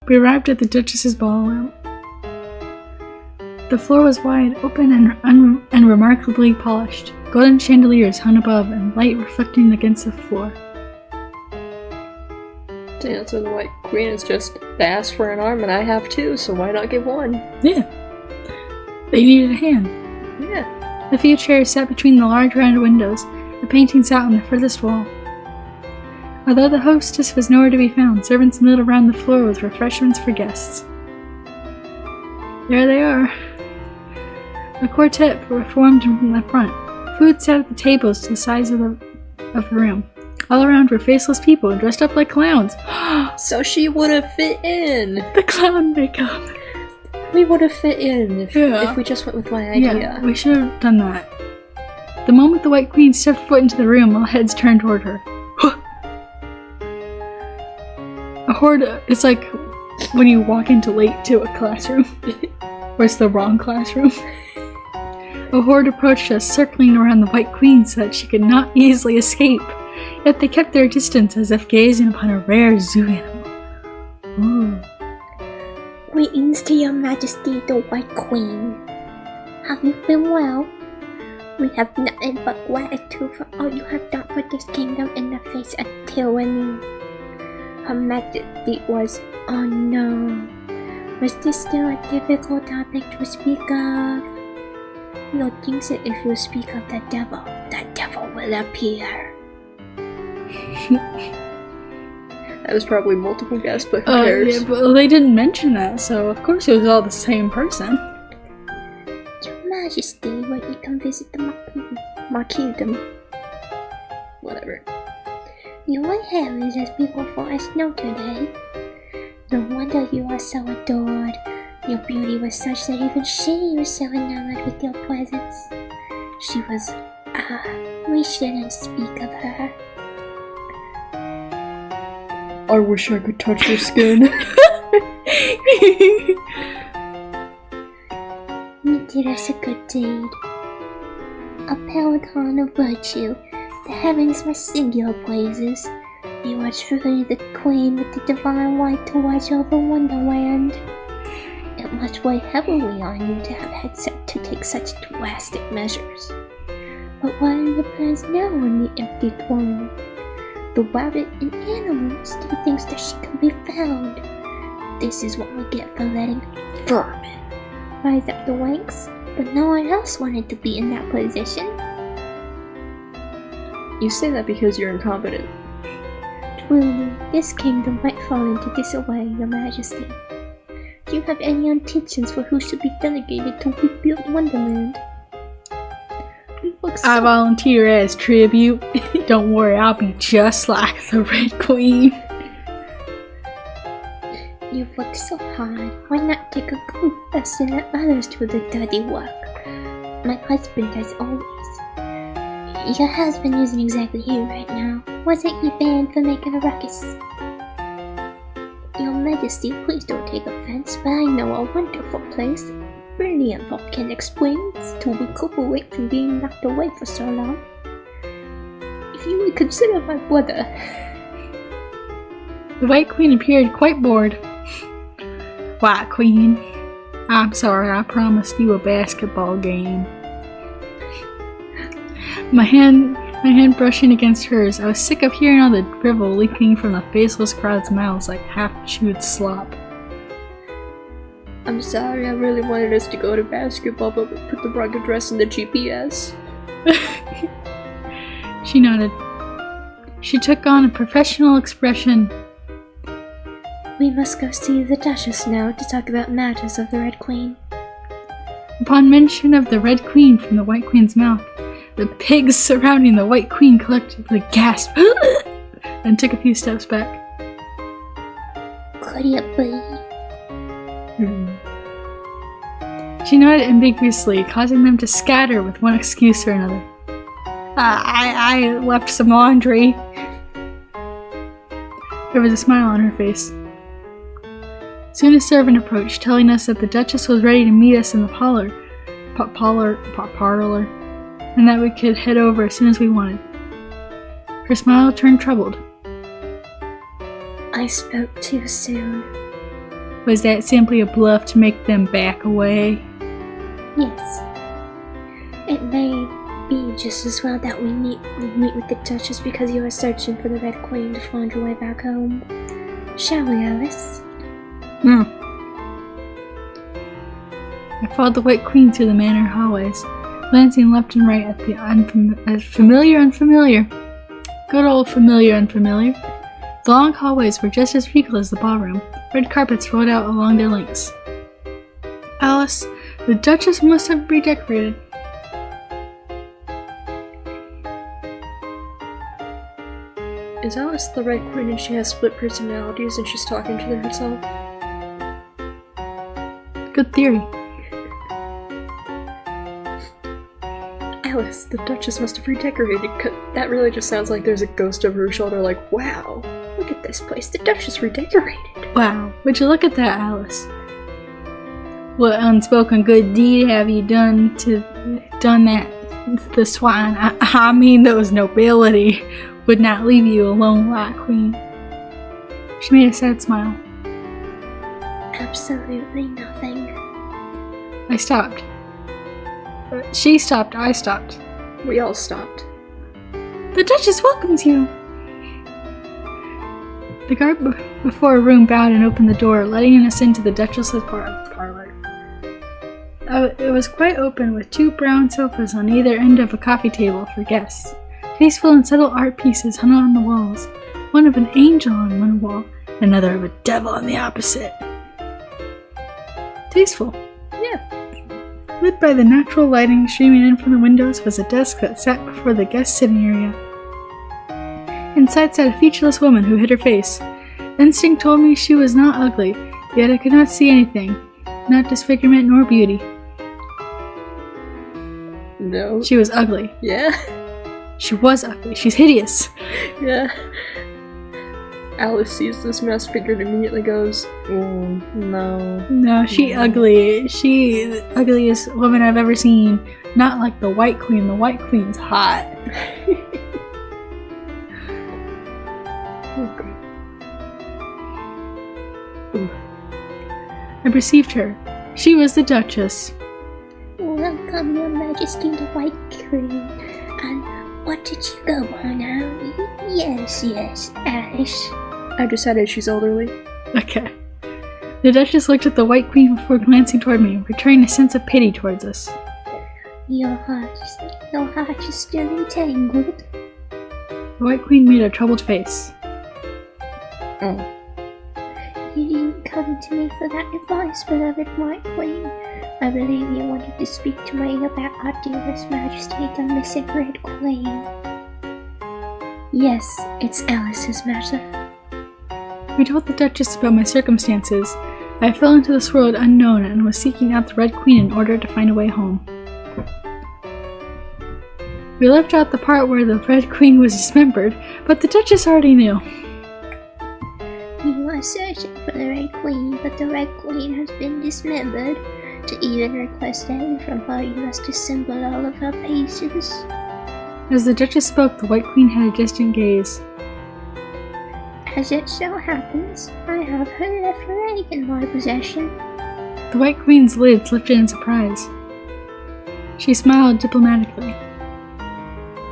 We arrived at the Duchess's ballroom. The floor was wide open and remarkably polished. Golden chandeliers hung above and light reflecting against the floor. Damn, so the White Queen is just asked for an arm and I have two, so why not give one? Yeah. They needed a hand. Yeah. A few chairs sat between the large round windows. The paintings sat on the furthest wall. Although the hostess was nowhere to be found, servants milled around the floor with refreshments for guests. There they are. A quartet were formed in the front. Food sat at the tables to the sides of the room. All around were faceless people dressed up like clowns. So she would have fit in! The clown makeup! We would have fit in if we just went with my idea. Yeah, we should have done that. The moment the White Queen stepped foot into the room, all heads turned toward her. A horde, it's like when you walk into late to a classroom. Or it's the wrong classroom. A horde approached us, circling around the White Queen so that she could not easily escape. Yet they kept their distance as if gazing upon a rare zoo animal. Ooh. Greetings to your majesty, the White Queen. Have you been well? We have nothing but gratitude for all you have done for this kingdom in the face of tyranny. Her majesty was... oh no. Was this still a difficult topic to speak of? You'll think that if you speak of the devil will appear. That was probably multiple guests, but who cares? Yeah, but they didn't mention that, so of course it was all the same person. Your Majesty, won't you come visit the marquisdom? Whatever. Your white hair is as beautiful as snow today. No wonder you are so adored. Your beauty was such that even she was so enamored with your presence. She was... we shouldn't speak of her. I wish I could touch your skin. You did us a good deed. A paragon of virtue. The heavens must sing your praises. You are truly the queen with the divine right to watch over Wonderland. It must weigh heavily on you to have had to take such drastic measures. But what are your plans now on the empty throne? The rabbit and animal still thinks that she can be found. This is what we get for letting vermin rise up the ranks, but no one else wanted to be in that position. You say that because you're incompetent. Truly, this kingdom might fall into disarray, your majesty. Do you have any intentions for who should be delegated to rebuild Wonderland? I volunteer as tribute. Don't worry, I'll be just like the Red Queen. You've worked so hard. Why not take a good rest and let others do the dirty work? My husband as always. Your husband isn't exactly here right now. Wasn't he banned for making a ruckus? Your Majesty, please don't take offense, but I know a wonderful place. Brilliant volcanic springs to recuperate from being knocked away for so long. If you would consider my brother. The White Queen appeared quite bored. White Queen, I'm sorry, I promised you a basketball game. My hand brushing against hers, I was sick of hearing all the drivel leaking from the faceless crowd's mouths like half-chewed slop. I'm sorry, I really wanted us to go to basketball, but we put the wrong address in the GPS. She nodded. She took on a professional expression. We must go see the Duchess now to talk about matters of the Red Queen. Upon mention of the Red Queen from the White Queen's mouth, the pigs surrounding the White Queen collectively gasped and took a few steps back. Could it be? She nodded ambiguously, causing them to scatter with one excuse or another. I left some laundry. There was a smile on her face. Soon a servant approached, telling us that the Duchess was ready to meet us in the parlor, and that we could head over as soon as we wanted. Her smile turned troubled. I spoke too soon. Was that simply a bluff to make them back away? Yes. It may be just as well that we meet with the Duchess because you are searching for the Red Queen to find your way back home. Shall we, Alice? I followed the White Queen through the manor hallways, glancing left and right at the unfamiliar. Good old familiar unfamiliar. The long hallways were just as regal as the ballroom. Red carpets rolled out along their lengths. Alice, the Duchess must have redecorated. Is Alice the Red Queen and she has split personalities and she's talking to herself? Good theory. Alice, the Duchess must have redecorated. That really just sounds like there's a ghost over her shoulder like, wow, look at this place, the Duchess redecorated. Wow, would you look at that, Alice? What unspoken good deed have you done that the swine, I mean those nobility, would not leave you alone, White Queen? She made a sad smile. Absolutely nothing. I stopped. She stopped, I stopped. We all stopped. The Duchess welcomes you! The guard before a room bowed and opened the door, letting us into the Duchess's parlor. It was quite open, with 2 brown sofas on either end of a coffee table for guests. Tasteful and subtle art pieces hung on the walls, one of an angel on one wall, another of a devil on the opposite. Tasteful. Yeah. Lit by the natural lighting streaming in from the windows was a desk that sat before the guest sitting area. Inside sat a featureless woman who hid her face. Instinct told me she was not ugly, yet I could not see anything, not disfigurement nor beauty. No. She was ugly. Yeah? She was ugly. She's hideous. Yeah. Alice sees this mess figure and immediately goes, oh, no. No, she ugly. She the ugliest woman I've ever seen. Not like the White Queen. The White Queen's hot. Okay. I perceived her. She was the Duchess. Welcome, Your Majesty, the White Queen. And what did you go by now? Yes, Alice. I decided she's elderly. Okay. The Duchess looked at the White Queen before glancing toward me, betraying a sense of pity towards us. Your heart is still entangled. The White Queen made a troubled face. Oh. You didn't come to me for that advice, beloved White Queen. I believe you wanted to speak to me about our dearest Majesty, the missing Red Queen. Yes, it's Alice's matter. We told the Duchess about my circumstances. I fell into this world unknown and was seeking out the Red Queen in order to find a way home. We left out the part where the Red Queen was dismembered, but the Duchess already knew. You are searching for the Red Queen, but the Red Queen has been dismembered. To even request aid from her, you must dissemble all of her pieces. As the Duchess spoke, the White Queen had a distant gaze. As it so happens, I have her left leg in my possession. The White Queen's lids lifted in surprise. She smiled diplomatically.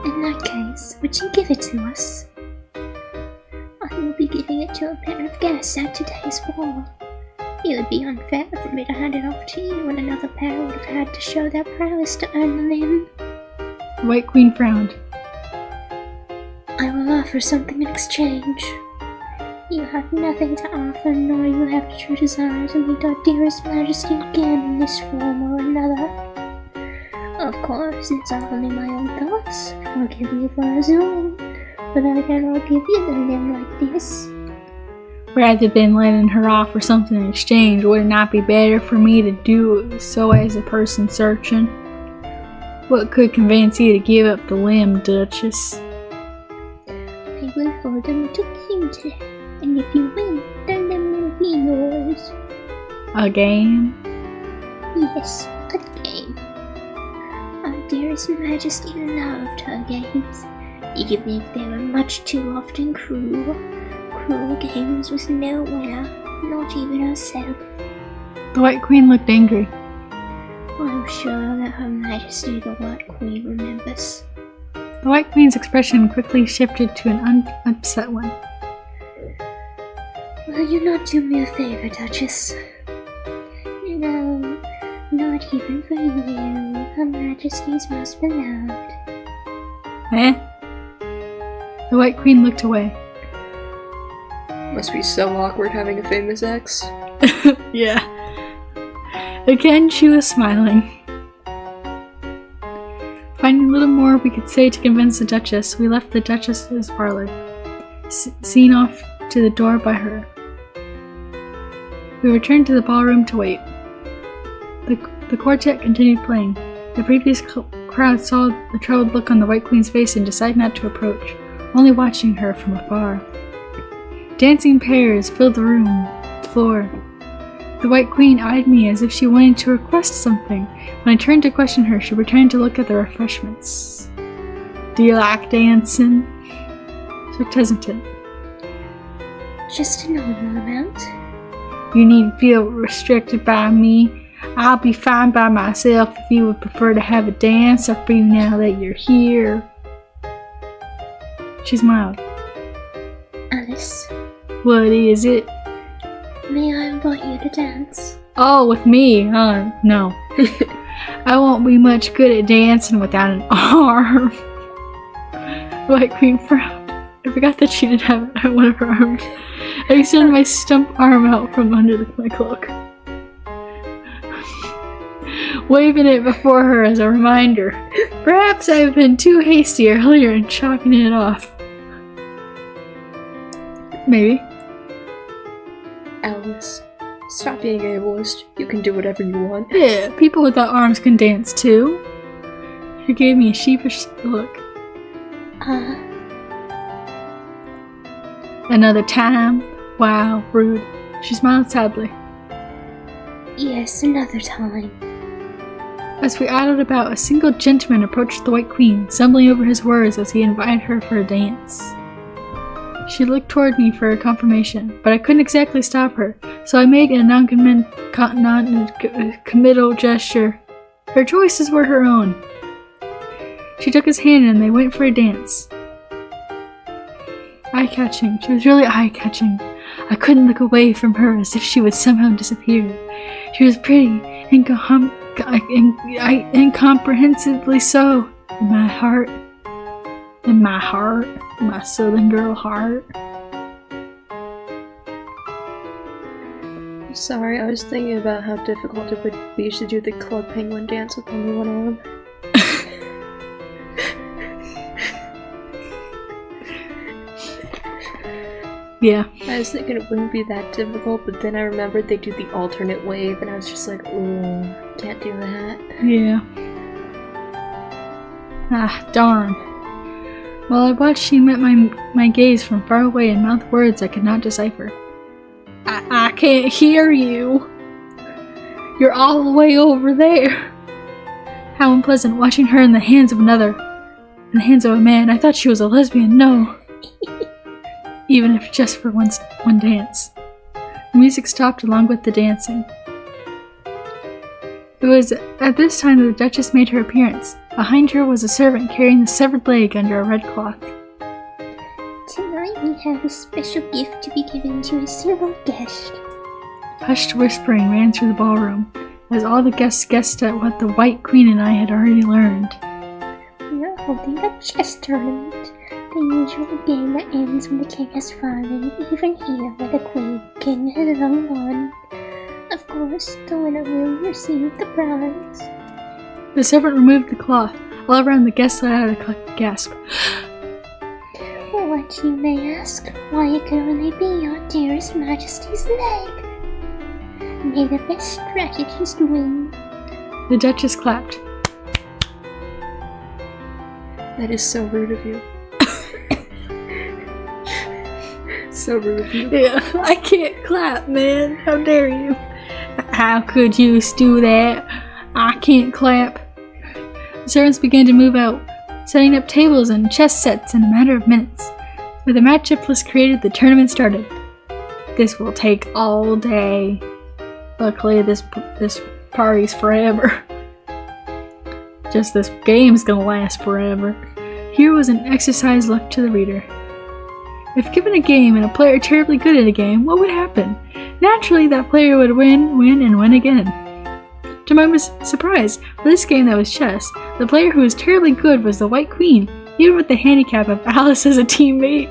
In that case, would you give it to us? I will be giving it to a pair of guests at today's ball. It would be unfair for me to hand it off to you when another pair would have had to show their prowess to earn the limb. The White Queen frowned. I will offer something in exchange. You have nothing to offer, nor you have the true desire to meet our dearest Majesty again in this form or another. Of course, it's only my own thoughts. Forgive me for assuming, but I cannot give you the limb like this. Rather than letting her offer something in exchange, would it not be better for me to do so as a person searching? What could convince you to give up the limb, Duchess? I will hold them to you, and if you win, then limb will be yours. A game? Yes, a game. Our dearest Majesty loved her games, even if they were much too often cruel. Cruel games with no winner. Not even herself. The White Queen looked angry. I'm sure that Her Majesty the White Queen remembers. The White Queen's expression quickly shifted to an upset one. Will you not do me a favor, Duchess? No, not even for you, Her Majesty's most beloved. Eh? The White Queen looked away. Must be so awkward having a famous ex. Yeah. Again, she was smiling. Finding little more we could say to convince the Duchess, we left the Duchess's parlor, seen off to the door by her. We returned to the ballroom to wait. The quartet continued playing. The previous crowd saw the troubled look on the White Queen's face and decided not to approach, only watching her from afar. Dancing pairs filled the floor. The White Queen eyed me as if she wanted to request something. When I turned to question her, she returned to look at the refreshments. Do you like dancing? She looked hesitant. Just a normal amount. You needn't feel restricted by me. I'll be fine by myself if you would prefer to have a dance or for you now that you're here. She smiled. Alice, What is it? may I invite you to dance? Oh, with me? No. I won't be much good at dancing without an arm. The White Queen frowned. I forgot that she didn't have one of her arms. I extended my stump arm out from under my cloak, waving it before her as a reminder. Perhaps I've been too hasty earlier in chopping it off. Maybe. Alice, stop being ableist. You can do whatever you want. Yeah, people without arms can dance too. She gave me a sheepish look. Another time? Wow, rude. She smiled sadly. Yes, another time. As we idled about, a single gentleman approached the White Queen, stumbling over his words as he invited her for a dance. She looked toward me for confirmation, but I couldn't exactly stop her, so I made a non-committal gesture. Her choices were her own. She took his hand and they went for a dance. Eye-catching. She was really eye-catching. I couldn't look away from her as if she would somehow disappear. She was pretty, incomprehensibly so. In my southern girl heart. Sorry, I was thinking about how difficult it would be to do the club penguin dance with only one arm. Yeah. I was thinking it wouldn't be that difficult, but then I remembered they do the alternate wave, and I was just like, ooh, can't do that. Yeah. Ah, darn. While I watched, she met my gaze from far away and mouthed words I could not decipher. I can't hear you. You're all the way over there. How unpleasant watching her in the hands of another. In the hands of a man. I thought she was a lesbian. No. Even if just for one dance. The music stopped along with the dancing. It was at this time that the Duchess made her appearance. Behind her was a servant carrying the severed leg under a red cloth. Tonight we have a special gift to be given to a single guest. Hushed whispering ran through the ballroom, as all the guests guessed at what the White Queen and I had already learned. We are holding a chess tournament, the usual game that ends when the king has fallen, even here where the king has long won. Of course, the winner will receive the prize. The servant removed the cloth. All around the guests let out a gasp. What, you may ask, why it could only be your dearest Majesty's leg. May the best strategist win. The Duchess clapped. That is so rude of you. So rude of you. Yeah, I can't clap, man. How dare you? How could you do that? I can't clap. The servants began to move out, setting up tables and chess sets in a matter of minutes. With a matchup list created, the tournament started. The This will take all day. Luckily, this party's forever. Just this game's gonna last forever. Here was an exercise left to the reader. If given a game and a player terribly good at a game, what would happen? Naturally, that player would win, and win again. To my surprise, for this game that was chess, the player who was terribly good was the White Queen, even with the handicap of Alice as a teammate.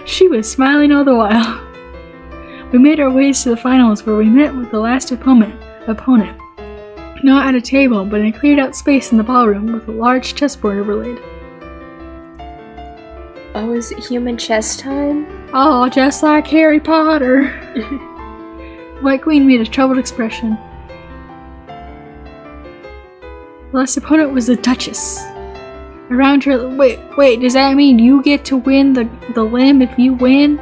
She was smiling all the while. We made our ways to the finals where we met with the last opponent. Not at a table, but in a cleared out space in the ballroom with a large chessboard overlaid. Oh, is it human chess time? Oh, just like Harry Potter. White Queen made a troubled expression. The last opponent was the Duchess. Around her, wait, does that mean you get to win the limb if you win?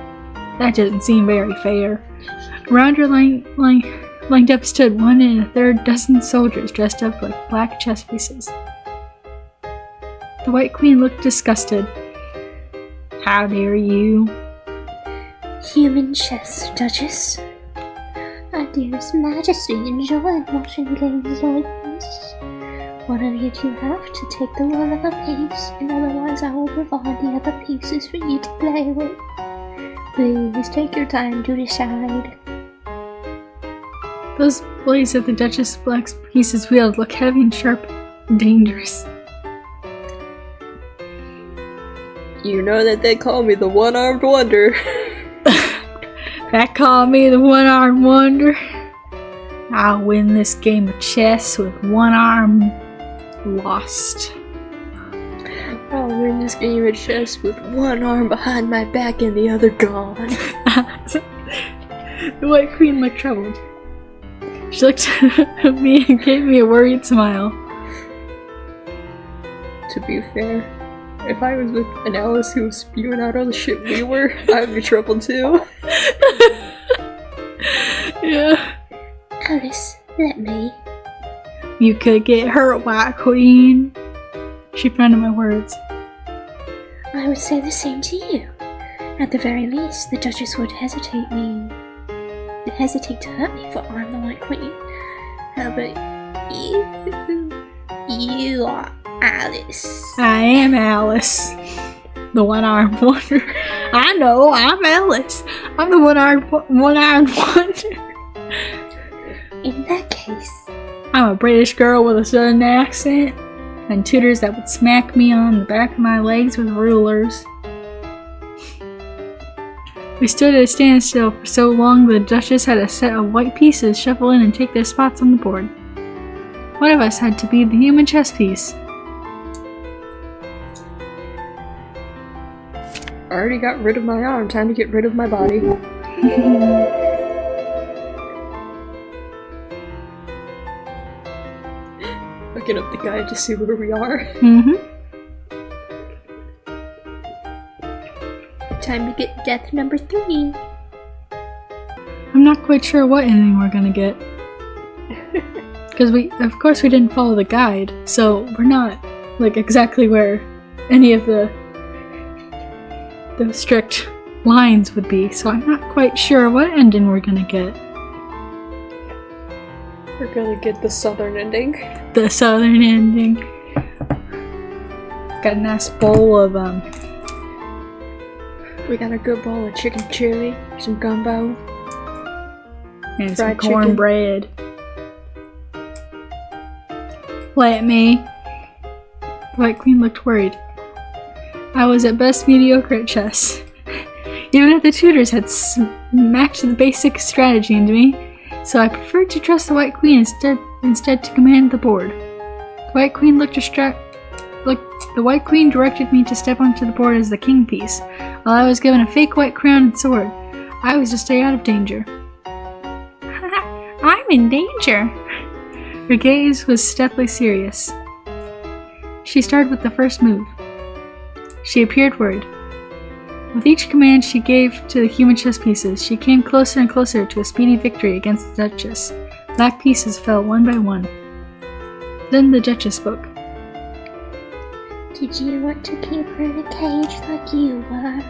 That doesn't seem very fair. Around her lined up stood 1 1/3 dozen soldiers dressed up like black chess pieces. The White Queen looked disgusted. How dare you? Human chess, Duchess. Our dearest Majesty enjoyed watching games like this. One of you two have to take the one of a piece, and otherwise I will provide the other pieces for you to play with. Please take your time to decide. Those blades that the Duchess' black pieces wield look heavy and sharp and dangerous. You know that they call me the one-armed wonder. That call me the one-armed wonder. I'll win this game of chess with one arm lost. I'll win this game of chess with one arm behind my back and the other gone. The White Queen looked troubled. She looked at me and gave me a worried smile. To be fair, if I was with an Alice who was spewing out all the shit we were, I'd be troubled too. Yeah. Alice, let me. You could get hurt, White Queen. She frowned at my words. I would say the same to you. At the very least, the Duchess would hesitate to hurt me for I'm the White Queen. How about you? You are Alice. I am Alice. The one-armed wonder. I know, I'm Alice. I'm the one-armed wonder. In that case, I'm a British girl with a southern accent and tutors that would smack me on the back of my legs with rulers. We stood at a standstill for so long the Duchess had a set of white pieces shuffle in and take their spots on the board. One of us had to be the human chess piece. I already got rid of my arm, time to get rid of my body. Looking up the guide to see where we are. time to get death number 3. I'm not quite sure what ending we're gonna get. Because of course we didn't follow the guide, so we're not, like, exactly where any of the strict lines would be, so I'm not quite sure what ending we're gonna get. We're gonna get the southern ending. The southern ending. Got a nice bowl of, We got a good bowl of chicken chili, some gumbo, and some fried chicken. cornbread. Let me. The White Queen looked worried. I was at best mediocre at chess. Even if the tutors had smacked the basic strategy into me, so I preferred to trust the White Queen instead to command the board. The White Queen The White Queen directed me to step onto the board as the king piece, while I was given a fake white crown and sword. I was to stay out of danger. I'm in danger. Her gaze was deathly serious. She started with the first move. She appeared worried. With each command she gave to the human chess pieces, she came closer and closer to a speedy victory against the Duchess. Black pieces fell one by one. Then the Duchess spoke. Did you want to keep her in a cage like you were?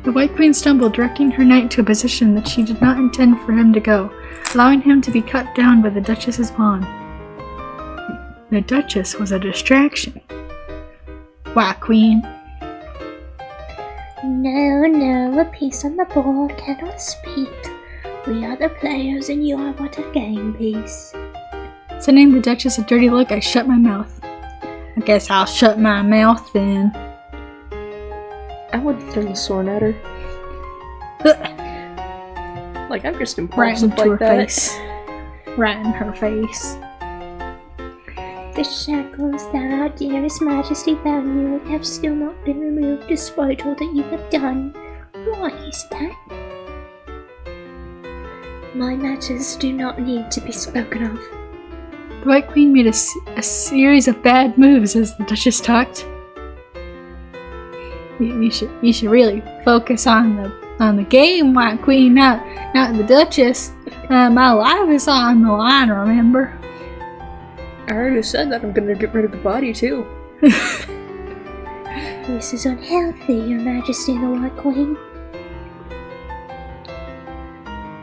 The White Queen stumbled, directing her knight to a position that she did not intend for him to go, allowing him to be cut down by the Duchess's pawn. The Duchess was a distraction. White Queen. No, a piece on the board cannot speak. We are the players and you are but a game piece. Sending the Duchess a dirty look, I shut my mouth. I guess I'll shut my mouth then. I would throw the sword at her. Like, I'm just Right impulsive into like her that. face. Right in her face. The shackles that our dearest majesty valued have still not been removed despite all that you have done. Why is that? My matters do not need to be spoken of. The White Queen made a series of bad moves as the Duchess talked. You should really focus on the game, White Queen, not the Duchess. My life is on the line, remember? I already said that I'm gonna get rid of the body too. This is unhealthy, your majesty the White Queen.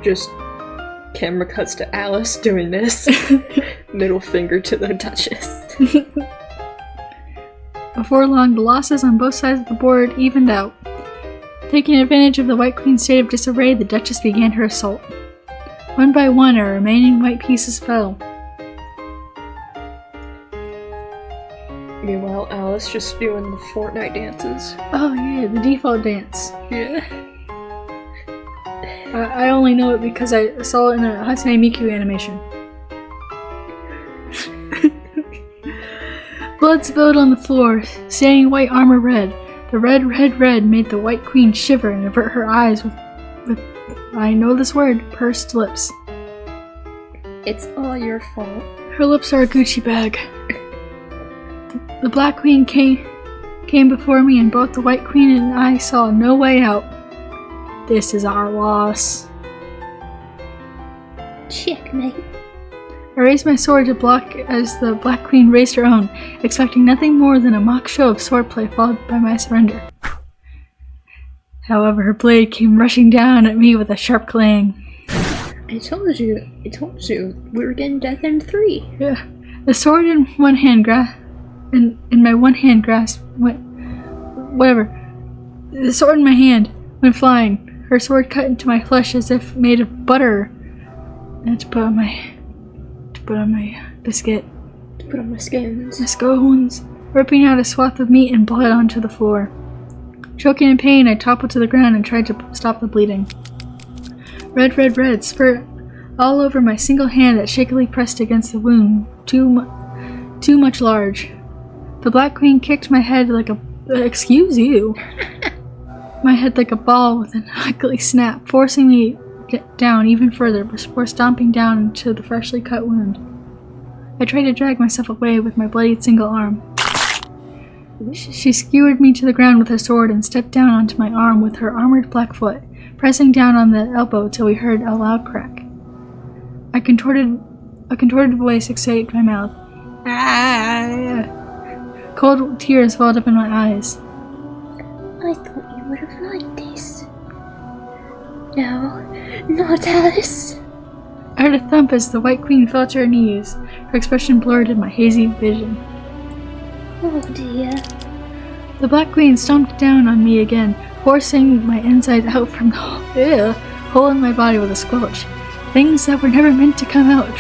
Just camera cuts to Alice doing this. Middle finger to the Duchess. Before long, the losses on both sides of the board evened out. Taking advantage of the White Queen's state of disarray, the Duchess began her assault. One by one, our remaining white pieces fell. Meanwhile, Alice just doing the Fortnite dances. Oh yeah, the default dance. Yeah. I only know it because I saw it in a Hatsune Miku animation. Blood spilled on the floor, staining white armor red. The red made the White Queen shiver and avert her eyes with I know this word, pursed lips. It's all your fault. Her lips are a Gucci bag. The Black Queen came before me, and both the White Queen and I saw no way out. This is our loss. Checkmate. I raised my sword to block as the Black Queen raised her own, expecting nothing more than a mock show of swordplay followed by my surrender. However, her blade came rushing down at me with a sharp clang. I told you. We were getting death in 3. Yeah. The sword in one hand in my one hand grasp went whatever. The sword in my hand went flying. Her sword cut into my flesh as if made of butter. I had to put on my biscuit. To put on my skins. My scones, ripping out a swath of meat and blood onto the floor. Choking in pain, I toppled to the ground and tried to stop the bleeding. Red, spurt all over my single hand that shakily pressed against the wound, too much large. The Black Queen kicked my head like a... excuse you. My head like a ball with an ugly snap, forcing me down even further before stomping down into the freshly cut wound. I tried to drag myself away with my bloodied single arm. She skewered me to the ground with her sword and stepped down onto my arm with her armored black foot, pressing down on the elbow till we heard a loud crack. A contorted voice escaped my mouth. Ah! Cold tears welled up in my eyes. I thought you would have liked this. No, not Alice. I heard a thump as the White Queen fell to her knees, her expression blurred in my hazy vision. Oh dear. The Black Queen stomped down on me again, forcing my insides out from the hole in my body with a squelch. Things that were never meant to come out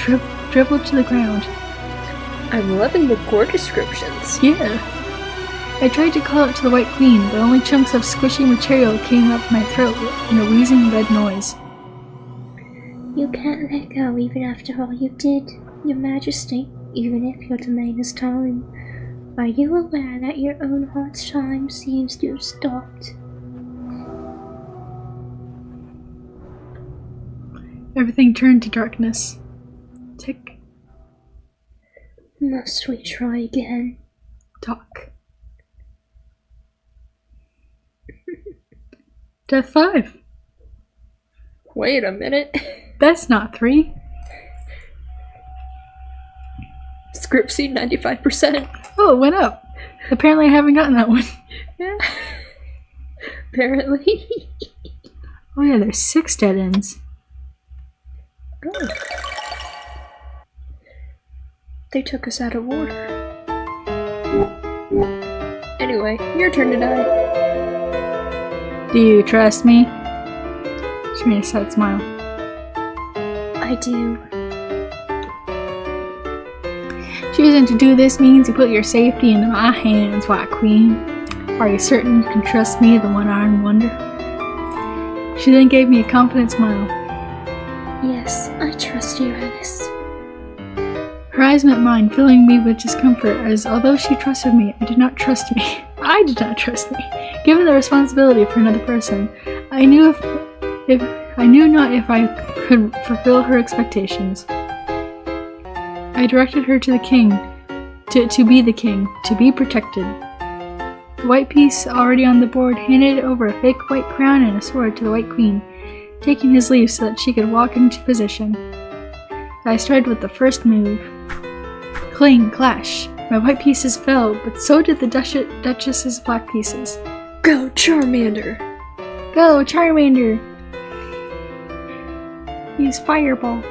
dribbled to the ground. I'm loving the gore descriptions. Yeah. I tried to call out to the White Queen, but only chunks of squishy material came up my throat in a wheezing red noise. You can't let go even after all you did, Your Majesty, even if your domain is time. Are you aware that your own heart's time seems to have stopped? Everything turned to darkness. Tick. Must we try again? Talk. Death 5. Wait a minute. That's not 3. Script seed 95%. Oh, it went up. Apparently I haven't gotten that one. Yeah. apparently. Oh yeah, there's 6 dead ends. Oh. They took us out of order. Anyway, your turn to die. Do you trust me? She made a sad smile. I do. Choosing to do this means you put your safety into my hands, White Queen. Are you certain you can trust me, the one-armed wonder? She then gave me a confident smile. Yes, I trust you, Alice. Her eyes met mine, filling me with discomfort, as although she trusted me, I did not trust me. I did not trust me. Given the responsibility for another person, I knew not if I could fulfill her expectations. I directed her to the king, to be the king, to be protected. The white piece already on the board handed over a fake white crown and a sword to the White Queen, taking his leave so that she could walk into position. I started with the first move. Cling, clash. My white pieces fell, but so did the Duchess's black pieces. Go, Charmander! Go, Charmander! Use Fireball.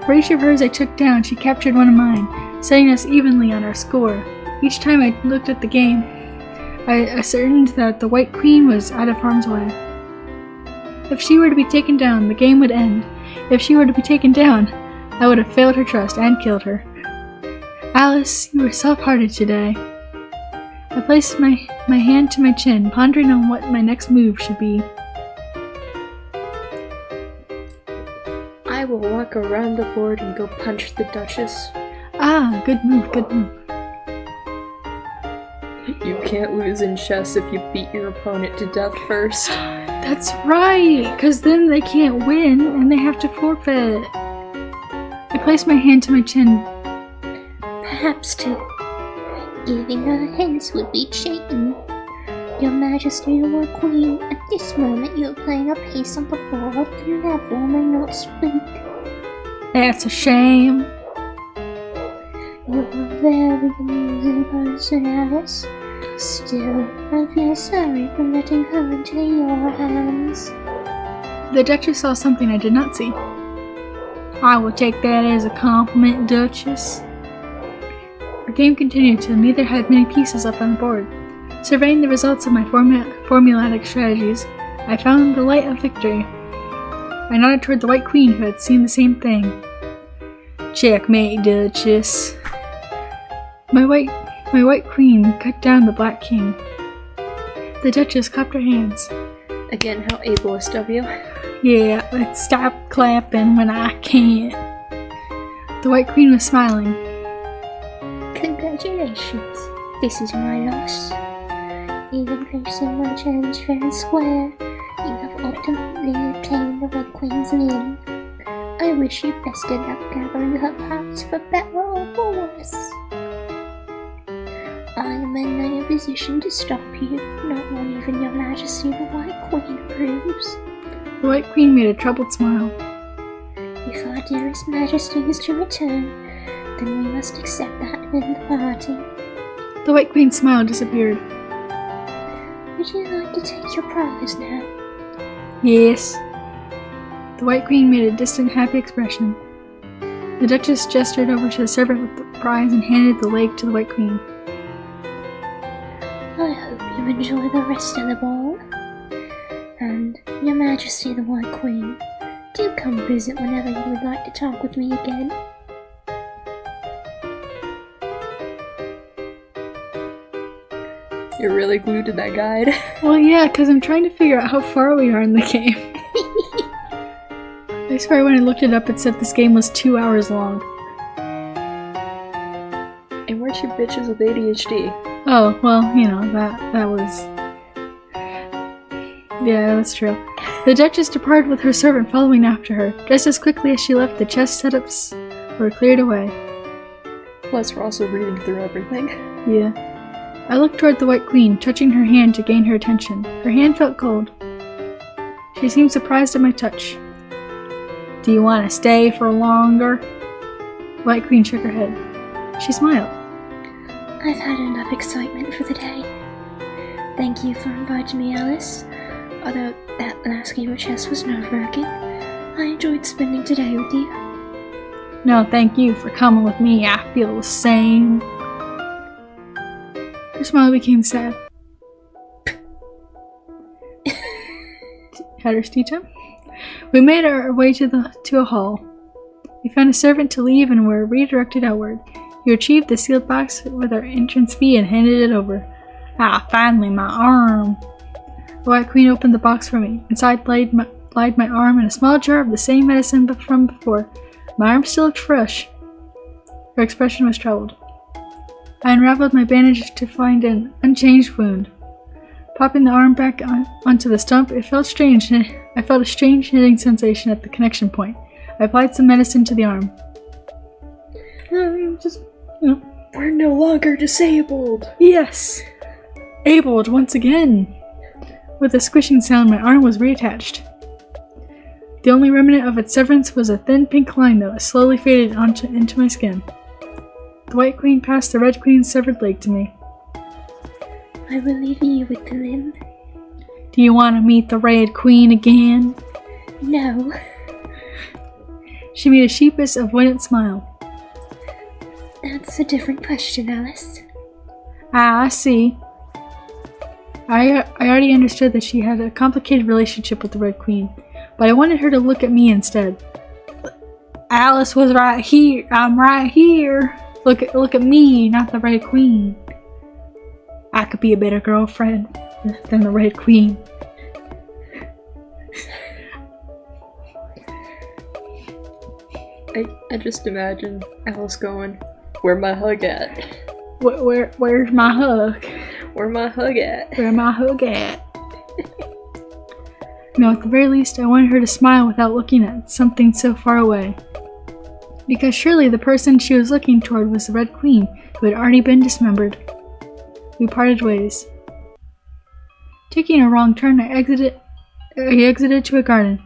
For each of hers I took down, she captured one of mine, setting us evenly on our score. Each time I looked at the game, I ascertained that the White Queen was out of harm's way. If she were to be taken down, the game would end. If she were to be taken down, I would have failed her trust and killed her. Alice, you were soft-hearted today. I placed my hand to my chin, pondering on what my next move should be. I will walk around the board and go punch the Duchess. Ah, good move, good move. You can't lose in chess if you beat your opponent to death first. That's right, because then they can't win and they have to forfeit. I placed my hand to my chin. Perhaps giving her hints would be cheating. Your Majesty, the White Queen, at this moment you are playing a piece on the board and therefore may not speak. That's a shame. You're a very amusing person, Alice. Still, I feel sorry for letting her into your hands. The Duchess saw something I did not see. I will take that as a compliment, Duchess. Our game continued till neither had many pieces left on the board. Surveying the results of my formulatic strategies, I found the light of victory. I nodded toward the White Queen, who had seen the same thing. Checkmate, Duchess. My white queen cut down the Black King. The Duchess clapped her hands. Again, how ableist of you. Yeah, let's stop clapping when I can't. The White Queen was smiling. Congratulations. This is my loss. Even facing my challenge fair and square, you have ultimately obtained the Red Queen's name. I wish you best of luck gathering her parts for better or for worse. I am in no position to stop you, not one even your Majesty the White Queen approves. The White Queen made a troubled smile. If our dearest Majesty is to return, then we must accept that and end the party. The White Queen's smile disappeared. Would you like to take your prize now? Yes. The White Queen made a distant, happy expression. The Duchess gestured over to the servant with the prize and handed the leg to the White Queen. I hope you enjoy the rest of the ball. And, Your Majesty the White Queen, do come visit whenever you would like to talk with me again. You're really glued to that guide. Well, yeah, because I'm trying to figure out how far we are in the game. I swear when I looked it up, it said this game was 2 hours long. And weren't you bitches with ADHD? Oh, well, you know, that was... Yeah, that's true. The Duchess departed with her servant following after her. Just as quickly as she left, the chess setups were cleared away. Plus, we're also reading through everything. Yeah. I looked toward the White Queen, touching her hand to gain her attention. Her hand felt cold. She seemed surprised at my touch. Do you want to stay for longer? The White Queen shook her head. She smiled. I've had enough excitement for the day. Thank you for inviting me, Alice. Although that last game of chess was nerve-wracking, I enjoyed spending today with you. No, thank you for coming with me. I feel the same. Her smile became sad. Had her tea time? We made our way to a hall. We found a servant to leave and were redirected outward. He retrieved the sealed box with our entrance fee and handed it over. Ah, finally, my arm. The White Queen opened the box for me. Inside laid my arm and a small jar of the same medicine from before. My arm still looked fresh. Her expression was troubled. I unraveled my bandage to find an unchanged wound. Popping the arm back onto the stump, it felt strange. I felt a strange hitting sensation at the connection point. I applied some medicine to the arm. We're no longer disabled. Yes! Abled once again! With a squishing sound, my arm was reattached. The only remnant of its severance was a thin pink line that was slowly faded into my skin. The White Queen passed the Red Queen's severed leg to me. I will leave you with the limb. Do you want to meet the Red Queen again? No. She made a sheepish, avoidant smile. That's a different question, Alice. Ah, I see. I already understood that she had a complicated relationship with the Red Queen, but I wanted her to look at me instead. Alice was right here. I'm right here. Look at me, not the Red Queen. I could be a better girlfriend than the Red Queen. I just imagine Alice going, "Where my hug at? Where's my hug? Where my hug at?" Where my hug at? No, at the very least, I wanted her to smile without looking at something so far away. Because surely the person she was looking toward was the Red Queen, who had already been dismembered. We parted ways. Taking a wrong turn, I exited to a garden,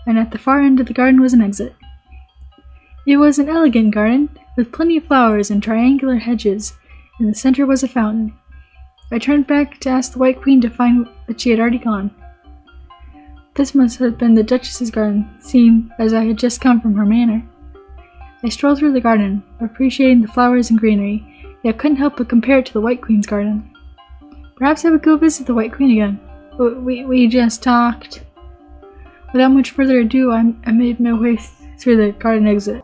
and at the far end of the garden was an exit. It was an elegant garden, with plenty of flowers and triangular hedges. In the center was a fountain. I turned back to ask the White Queen to find that she had already gone. This must have been the Duchess's garden, seeing as I had just come from her manor. I strolled through the garden, appreciating the flowers and greenery, yet couldn't help but compare it to the White Queen's garden. Perhaps I would go visit the White Queen again. We just talked. Without much further ado, I made my way through the garden exit.